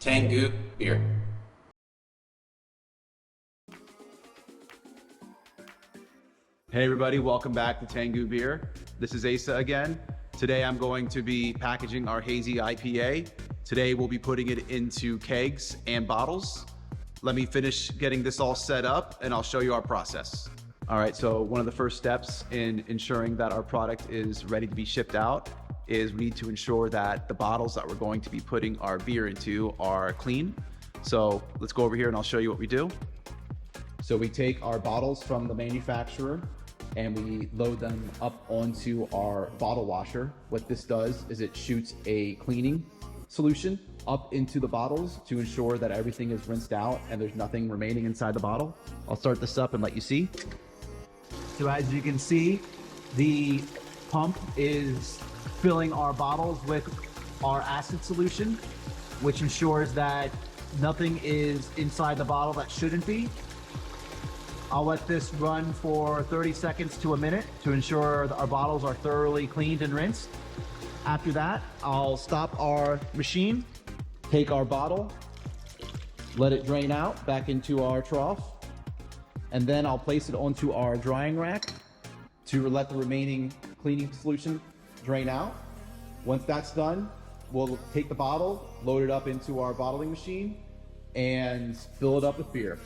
tengoodbeer. Hey everybody, welcome back to tengoodbeer. This is Asa again. Today I'm going to be packaging our hazy IPA. Today we'll be putting it into kegs and bottles. Let me finish getting this all set up and I'll show you our process. All right, so one of the first steps in ensuring that our product is ready to be shipped out is we need to ensure that the bottles that we're going to be putting our beer into are clean. So let's go over here and I'll show you what we do. So we take our bottles from the manufacturer and we load them up onto our bottle washer. What this does is it shoots a cleaning solution up into the bottles to ensure that everything is rinsed out and there's nothing remaining inside the bottle. I'll start this up and let you see. So as you can see, the pump is filling our bottles with our acid solution, which ensures that nothing is inside the bottle that shouldn't be. I'll let this run for 30 seconds to a minute to ensure that our bottles are thoroughly cleaned and rinsed. After that, I'll stop our machine, take our bottle, let it drain out back into our trough, and then I'll place it onto our drying rack to let the remaining cleaning solution drain out. Once that's done, we'll take the bottle, load it up into our bottling machine, and fill it up with beer.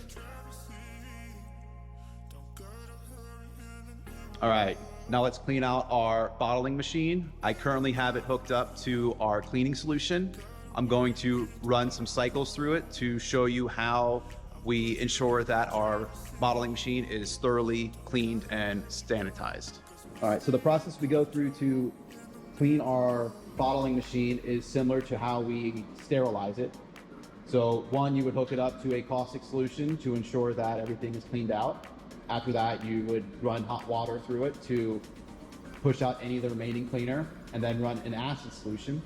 All right, now let's clean out our bottling machine. I currently have it hooked up to our cleaning solution. I'm going to run some cycles through it to show you how we ensure that our bottling machine is thoroughly cleaned and sanitized. All right, so the process we go through to clean our bottling machine is similar to how we sterilize it. So one, you would hook it up to a caustic solution to ensure that everything is cleaned out. After that, you would run hot water through it to push out any of the remaining cleaner and then run an acid solution.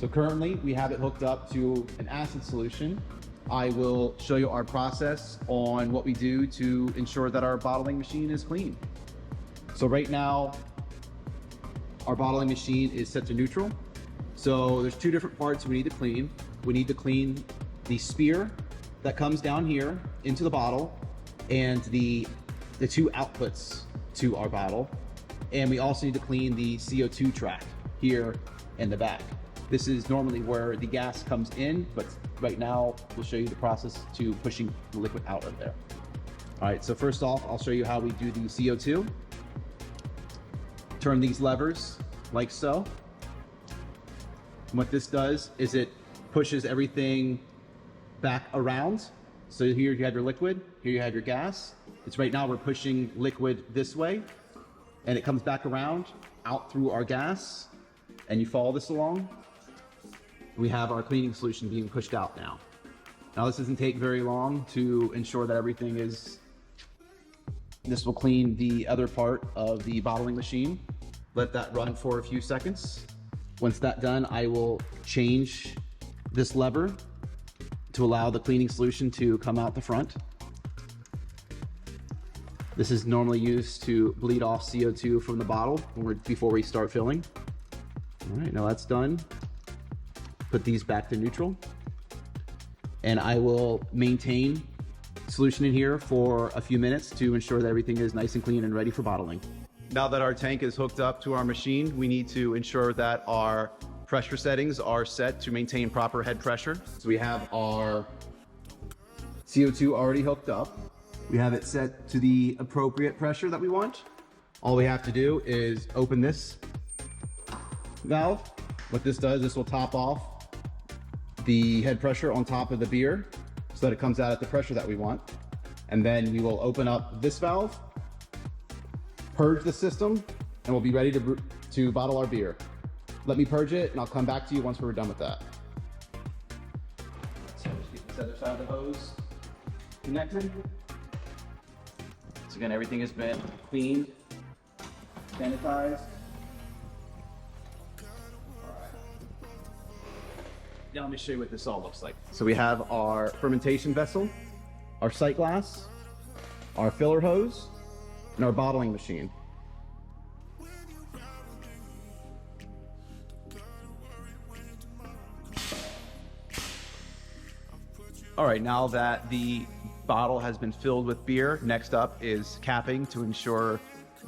So currently we have it hooked up to an acid solution. I will show you our process on what we do to ensure that our bottling machine is clean. So right now, our bottling machine is set to neutral. So there's two different parts we need to clean. We need to clean the spear that comes down here into the bottle and the two outputs to our bottle. And we also need to clean the CO2 track here in the back. This is normally where the gas comes in, but right now we'll show you the process to pushing the liquid out of there. All right, so first off, I'll show you how we do the CO2. Turn these levers like so. And what this does is it pushes everything back around. So here you have your liquid, here you have your gas. It's right now we're pushing liquid this way and it comes back around out through our gas, and you follow this along. We have our cleaning solution being pushed out now. Now this doesn't take very long to ensure that everything is, this will clean the other part of the bottling machine. Let that run for a few seconds. Once that's done, I will change this lever to allow the cleaning solution to come out the front. This is normally used to bleed off CO2 from the bottle before we start filling. All right, now that's done. Put these back to neutral. And I will maintain solution in here for a few minutes to ensure that everything is nice and clean and ready for bottling. Now that our tank is hooked up to our machine, we need to ensure that our pressure settings are set to maintain proper head pressure. So we have our CO2 already hooked up. We have it set to the appropriate pressure that we want. All we have to do is open this valve. What this does, this will top off the head pressure on top of the beer so that it comes out at the pressure that we want. And then we will open up this valve, purge the system, and we'll be ready to bottle our beer. Let me purge it and I'll come back to you once we're done with that. So just get this other side of the hose connected. So again, everything has been cleaned, sanitized. Now let me show you what this all looks like. So we have our fermentation vessel, our sight glass, our filler hose, and our bottling machine. All right, now that the bottle has been filled with beer, next up is capping to ensure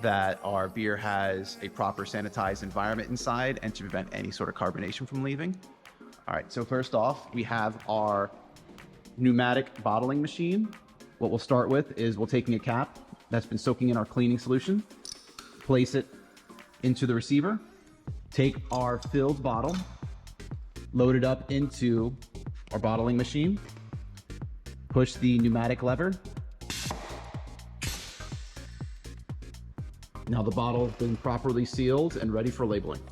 that our beer has a proper sanitized environment inside and to prevent any sort of carbonation from leaving. All right, so first off, we have our pneumatic bottling machine. What we'll start with is we'll taking a cap that's been soaking in our cleaning solution, place it into the receiver, take our filled bottle, load it up into our bottling machine, push the pneumatic lever. Now the bottle has been properly sealed and ready for labeling.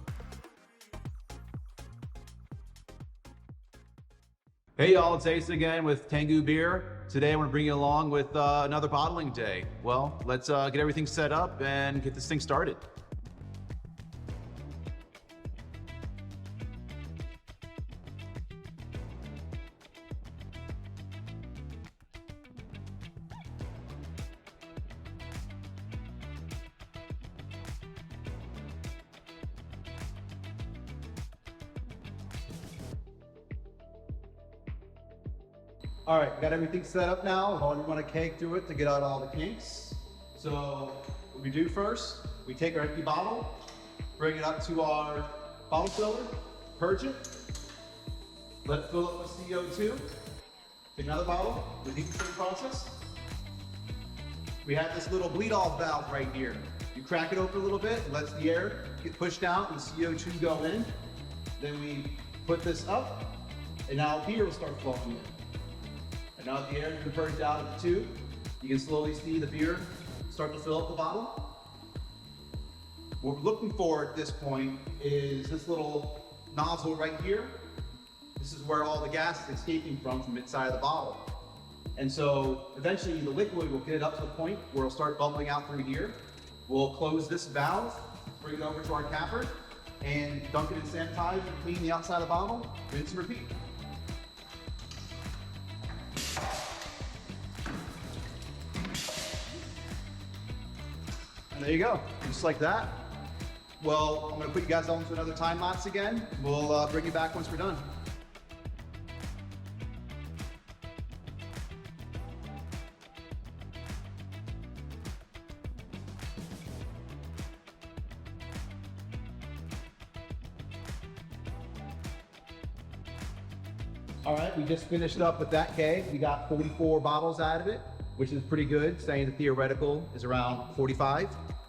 Hey y'all, it's Ace again with Tengu Beer. Today I want to bring you along with another bottling day. Well, let's get everything set up and get this thing started. All right, got everything set up now. I'll run a keg through it to get out all the kinks. So what we do first, we take our empty bottle, bring it up to our bottle filler, purge it, let it fill up with CO2. Take another bottle, repeat the same process. We have this little bleed off valve right here. You crack it open a little bit, it lets the air get pushed out and CO2 go in. Then we put this up, and now beer will start flowing in. Now that the air has been purged out of the tube, you can slowly see the beer start to fill up the bottle. What we're looking for at this point is this little nozzle right here. This is where all the gas is escaping from inside of the bottle. And so eventually the liquid will get up to the point where it'll start bubbling out through here. We'll close this valve, bring it over to our capper, and dunk it in sanitizer and clean the outside of the bottle, rinse and repeat. And there you go, just like that. Well, I'm gonna put you guys on to another time lapse again. We'll bring you back once we're done. All right, we just finished up with that keg. We got 44 bottles out of it, which is pretty good, saying the theoretical is around 45.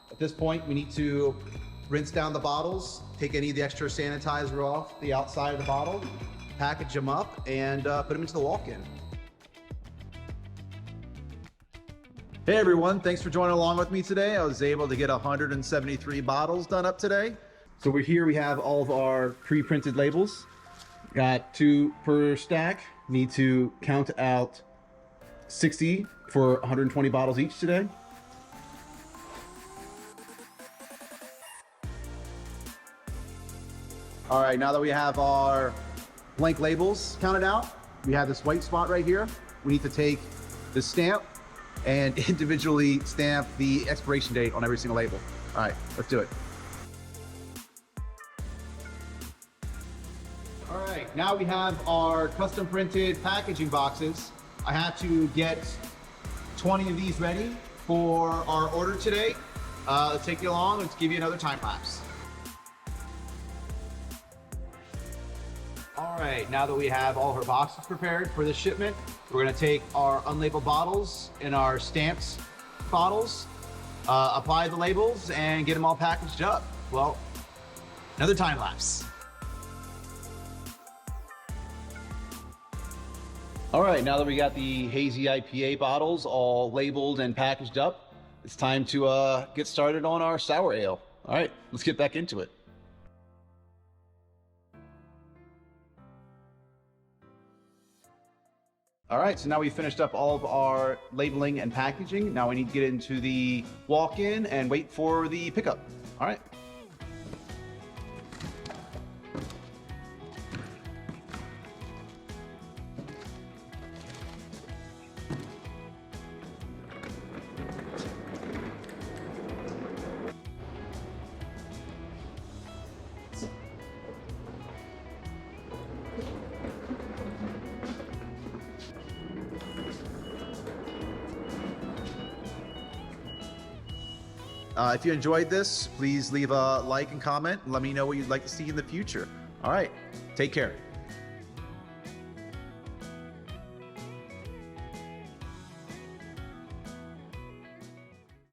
At this point, we need to rinse down the bottles, take any of the extra sanitizer off the outside of the bottle, package them up, and put them into the walk-in. Hey everyone, thanks for joining along with me today. I was able to get 173 bottles done up today. So we're here, we have all of our pre-printed labels. Got 2 per stack. Need to count out 60 for 120 bottles each today. All right, now that we have our blank labels counted out, we have this white spot right here. We need to take the stamp and individually stamp the expiration date on every single label. All right, let's do it. All right, now we have our custom printed packaging boxes. I have to get 20 of these ready for our order today. Let's take you along. Let's give you another time lapse. All right, now that we have all of our boxes prepared for this shipment, we're gonna take our unlabeled bottles and our stamped bottles, apply the labels, and get them all packaged up. Well, another time lapse. All right, now that we got the hazy IPA bottles all labeled and packaged up, it's time to get started on our sour ale. All right, let's get back into it. All right, so now we finished up all of our labeling and packaging. Now we need to get into the walk-in and wait for the pickup. All right. If you enjoyed this, please leave a like and comment and let me know what you'd like to see in the future. All right, take care.